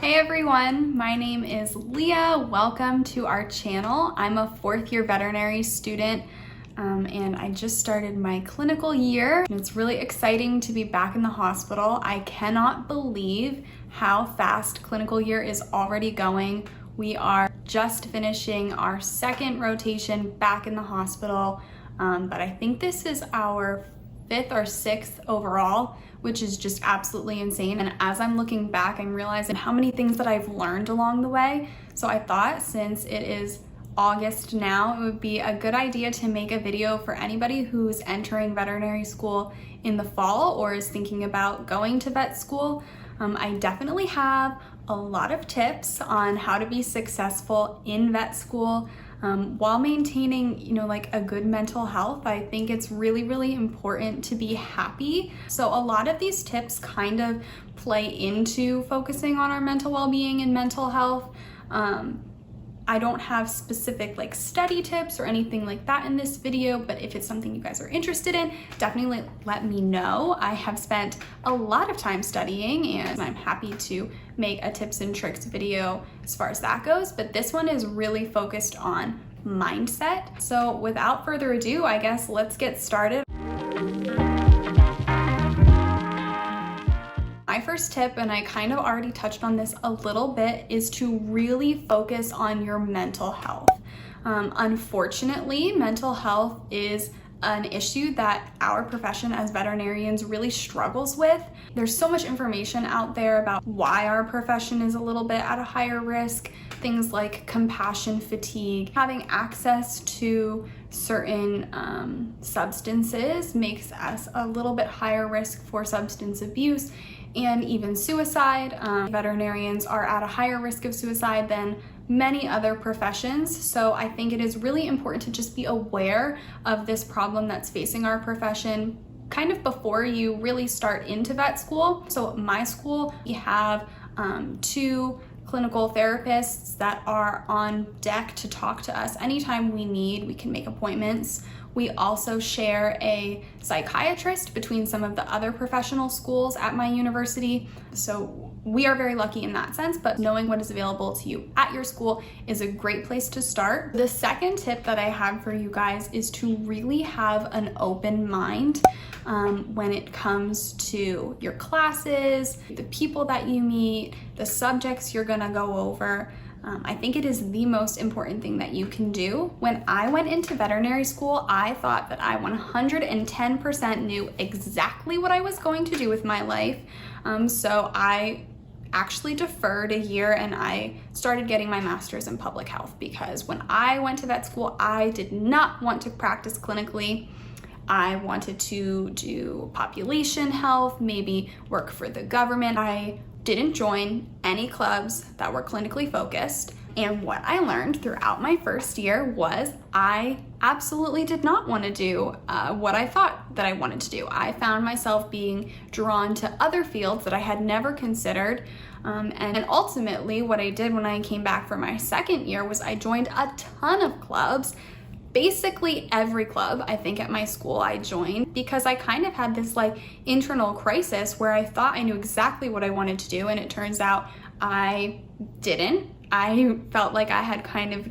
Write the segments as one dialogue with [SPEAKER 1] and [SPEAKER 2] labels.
[SPEAKER 1] Hey everyone, my name is Leah. Welcome to our channel. I'm a fourth year veterinary student and I just started my clinical year. It's really exciting to be back in the hospital. I cannot believe how fast clinical year is already going. We are just finishing our second rotation back in the hospital, but I think this is our fifth or sixth overall, which is just absolutely insane. And as I'm looking back, I'm realizing how many things that I've learned along the way. So I thought, since it is August now, it would be a good idea to make a video for anybody who's entering veterinary school in the fall or is thinking about going to vet school. I definitely have a lot of tips on how to be successful in vet school while maintaining, like a good mental health. I think it's really, really important to be happy. So a lot of these tips kind of play into focusing on our mental well-being and mental health. I don't have specific study tips or anything like that in this video, but if it's something you guys are interested in, definitely let me know. I have spent a lot of time studying and I'm happy to make a tips and tricks video as far as that goes, but this one is really focused on mindset. So without further ado, I guess let's get started. My first tip, and I kind of already touched on this a little bit, is to really focus on your mental health. Unfortunately, mental health is an issue that our profession as veterinarians really struggles with. There's so much information out there about why our profession is a little bit at a higher risk. Things like compassion fatigue, having access to certain substances makes us a little bit higher risk for substance abuse and even suicide. Veterinarians are at a higher risk of suicide than many other professions. So I think it is really important to just be aware of this problem that's facing our profession kind of before you really start into vet school. So at my school, we have two clinical therapists that are on deck to talk to us anytime we need. We can make appointments. We also share a psychiatrist between some of the other professional schools at my university. So we are very lucky in that sense, but knowing what is available to you at your school is a great place to start. The second tip that I have for you guys is to really have an open mind when it comes to your classes, the people that you meet, the subjects you're gonna go over. I think it is the most important thing that you can do. When I went into veterinary school, I thought that I 110% knew exactly what I was going to do with my life. So I actually deferred a year and I started getting my master's in public health, because when I went to vet school, I did not want to practice clinically. I wanted to do population health, maybe work for the government. I didn't join any clubs that were clinically focused. And what I learned throughout my first year was I absolutely did not want to do what I thought that I wanted to do. I found myself being drawn to other fields that I had never considered. And ultimately, what I did when I came back for my second year was I joined a ton of clubs. Basically every club, I think, at my school I joined, because I kind of had this internal crisis where I thought I knew exactly what I wanted to do, and it turns out I didn't. I felt like I had kind of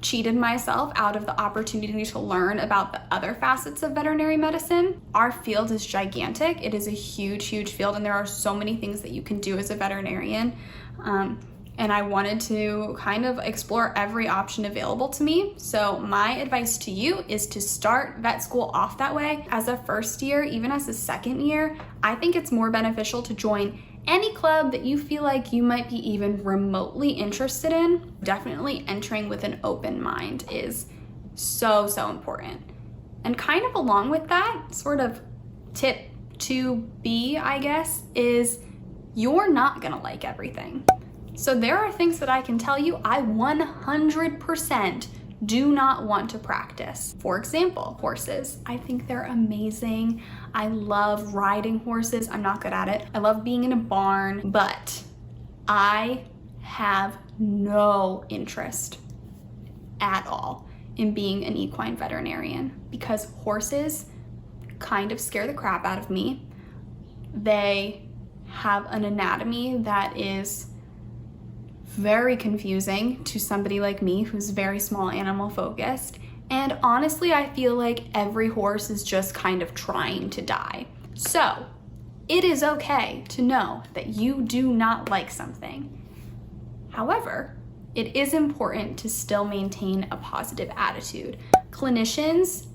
[SPEAKER 1] cheated myself out of the opportunity to learn about the other facets of veterinary medicine. Our field is gigantic. It is a huge, huge field, and there are so many things that you can do as a veterinarian. And I wanted to kind of explore every option available to me. So my advice to you is to start vet school off that way. As a first year, even as a second year, I think it's more beneficial to join any club that you feel like you might be even remotely interested in. Definitely entering with an open mind is so, so important. And kind of along with that, sort of tip 2B, I guess, is you're not gonna like everything. So there are things that I can tell you I 100% do not want to practice. For example, horses. I think they're amazing. I love riding horses. I'm not good at it. I love being in a barn, but I have no interest at all in being an equine veterinarian, because horses kind of scare the crap out of me. They have an anatomy that is very confusing to somebody like me who's very small animal focused. And honestly, I feel like every horse is just kind of trying to die. So it is okay to know that you do not like something. However, it is important to still maintain a positive attitude. Clinicians,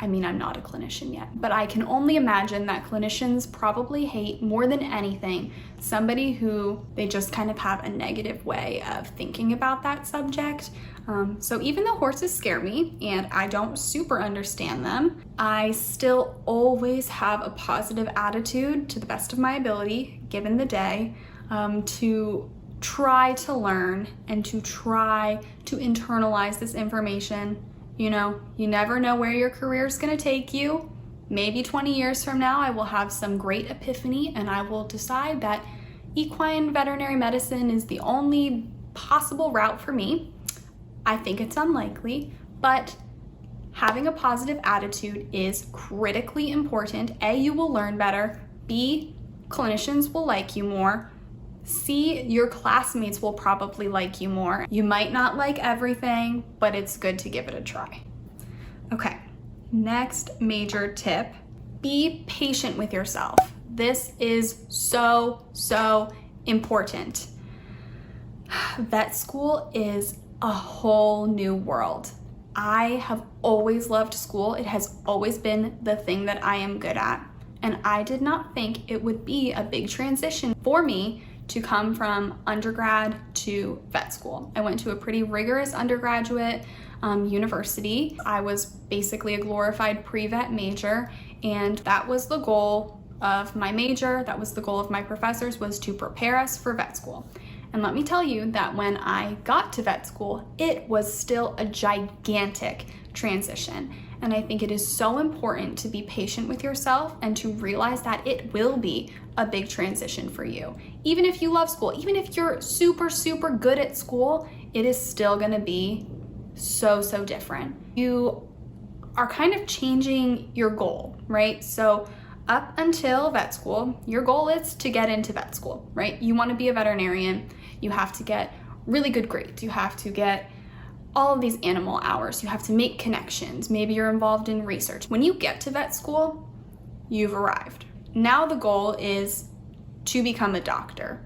[SPEAKER 1] I'm not a clinician yet, but I can only imagine that clinicians probably hate more than anything somebody who they just kind of have a negative way of thinking about that subject. So even though horses scare me and I don't super understand them, I still always have a positive attitude to the best of my ability, given the day, to try to learn and to try to internalize this information. You never know where your career is going to take you. Maybe 20 years from now, I will have some great epiphany and I will decide that equine veterinary medicine is the only possible route for me. I think it's unlikely, but having a positive attitude is critically important. A, you will learn better. B, clinicians will like you more. C, your classmates will probably like you more. You might not like everything, but it's good to give it a try. Okay, next major tip, be patient with yourself. This is so important. Vet school is a whole new world. I have always loved school. It has always been the thing that I am good at. And I did not think it would be a big transition for me to come from undergrad to vet school. I went to a pretty rigorous undergraduate university. I was basically a glorified pre-vet major, and that was the goal of my major. That was the goal of my professors, was to prepare us for vet school. And let me tell you that when I got to vet school, it was still a gigantic transition. And I think it is so important to be patient with yourself and to realize that it will be a big transition for you. Even if you love school, even if you're super good at school, it is still gonna be so different. You are kind of changing your goal, right? So up until vet school, your goal is to get into vet school, right? You wanna be a veterinarian. You have to get really good grades. You have to get all of these animal hours. You have to make connections. Maybe you're involved in research. When you get to vet school, you've arrived. Now the goal is to become a doctor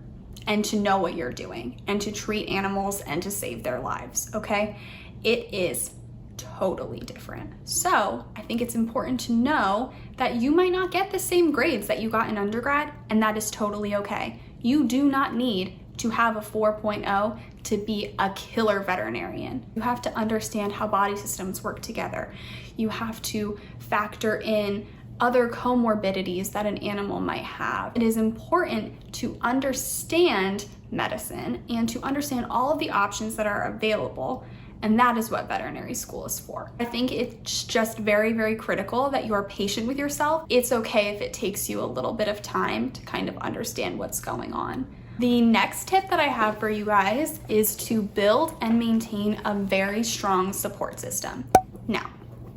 [SPEAKER 1] and to know what you're doing and to treat animals and to save their lives, okay? It is totally different. So I think it's important to know that you might not get the same grades that you got in undergrad, and that is totally okay. You do not need to have a 4.0 to be a killer veterinarian. You have to understand how body systems work together. You have to factor in other comorbidities that an animal might have. It is important to understand medicine and to understand all of the options that are available, and that is what veterinary school is for. I think it's just very critical that you are patient with yourself. It's okay if it takes you a little bit of time to kind of understand what's going on. The next tip that I have for you guys is to build and maintain a very strong support system. Now,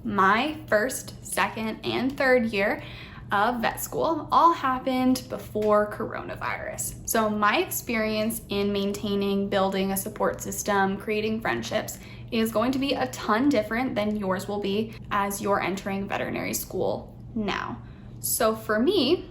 [SPEAKER 1] my first, second, and third year of vet school all happened before coronavirus. So my experience in maintaining, building a support system, creating friendships is going to be a ton different than yours will be as you're entering veterinary school now. So for me,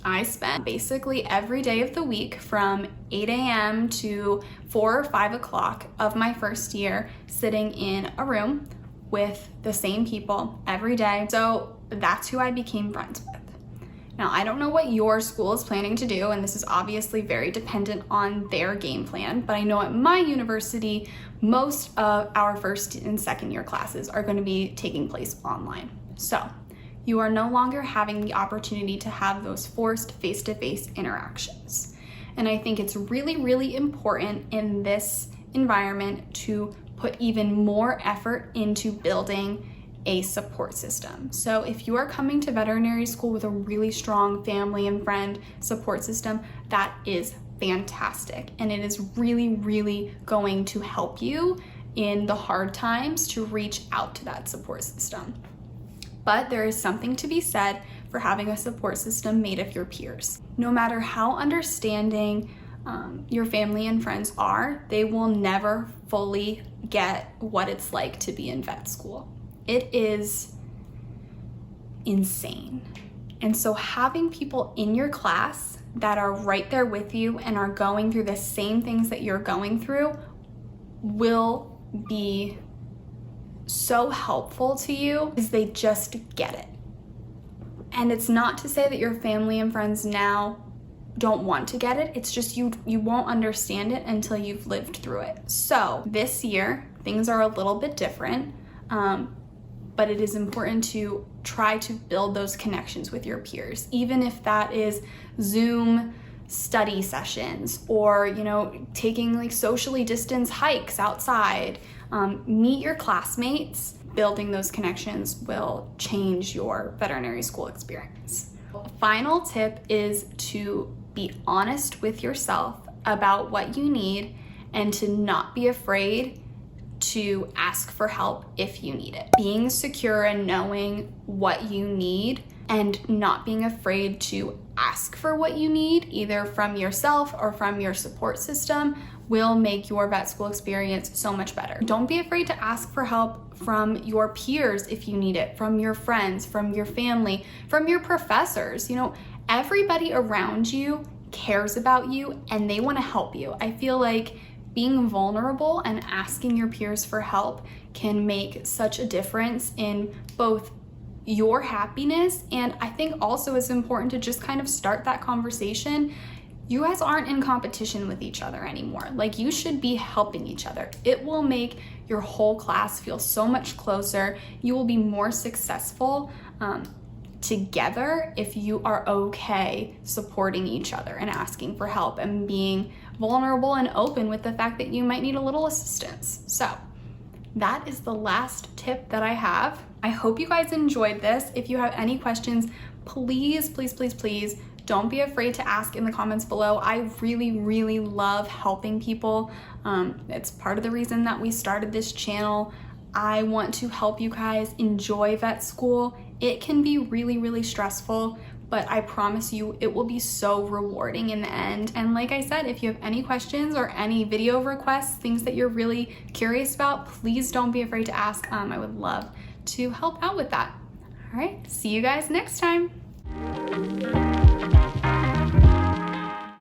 [SPEAKER 1] I spent basically every day of the week from 8 a.m. to 4 or 5 o'clock of my first year sitting in a room with the same people every day. So that's who I became friends with. Now, I don't know what your school is planning to do, and this is obviously very dependent on their game plan, but I know at my university, most of our first and second year classes are going to be taking place online. So you are no longer having the opportunity to have those forced face-to-face interactions. And I think it's really important in this environment to put even more effort into building a support system. So if you are coming to veterinary school with a really strong family and friend support system, that is fantastic. And it is really going to help you in the hard times to reach out to that support system. But there is something to be said for having a support system made of your peers. No matter how understanding your family and friends are, they will never fully get what it's like to be in vet school. It is insane. And so having people in your class that are right there with you and are going through the same things that you're going through will be so helpful to you because they just get it. And it's not to say that your family and friends now don't want to get it. It's just you won't understand it until you've lived through it. So this year, things are a little bit different, but it is important to try to build those connections with your peers, even if that is Zoom study sessions or, taking like socially distanced hikes outside. Meet your classmates. Building those connections will change your veterinary school experience. Final tip is to be honest with yourself about what you need and to not be afraid to ask for help if you need it. Being secure and knowing what you need and not being afraid to ask for what you need, either from yourself or from your support system, will make your vet school experience so much better. Don't be afraid to ask for help from your peers if you need it, from your friends, from your family, from your professors. Everybody around you cares about you and they want to help you. I feel like being vulnerable and asking your peers for help can make such a difference in both your happiness, and I think also it's important to just kind of start that conversation. You guys aren't in competition with each other anymore. Like, you should be helping each other. It will make your whole class feel so much closer. You will be more successful together if you are okay supporting each other and asking for help and being vulnerable and open with the fact that you might need a little assistance. So that is the last tip that I have. I hope you guys enjoyed this. If you have any questions, please don't be afraid to ask in the comments below. I really love helping people. It's part of the reason that we started this channel. I want to help you guys enjoy vet school. It can be really stressful, but I promise you it will be so rewarding in the end. And like I said, if you have any questions or any video requests, things that you're really curious about, please don't be afraid to ask. I would love to help out with that. All right, see you guys next time.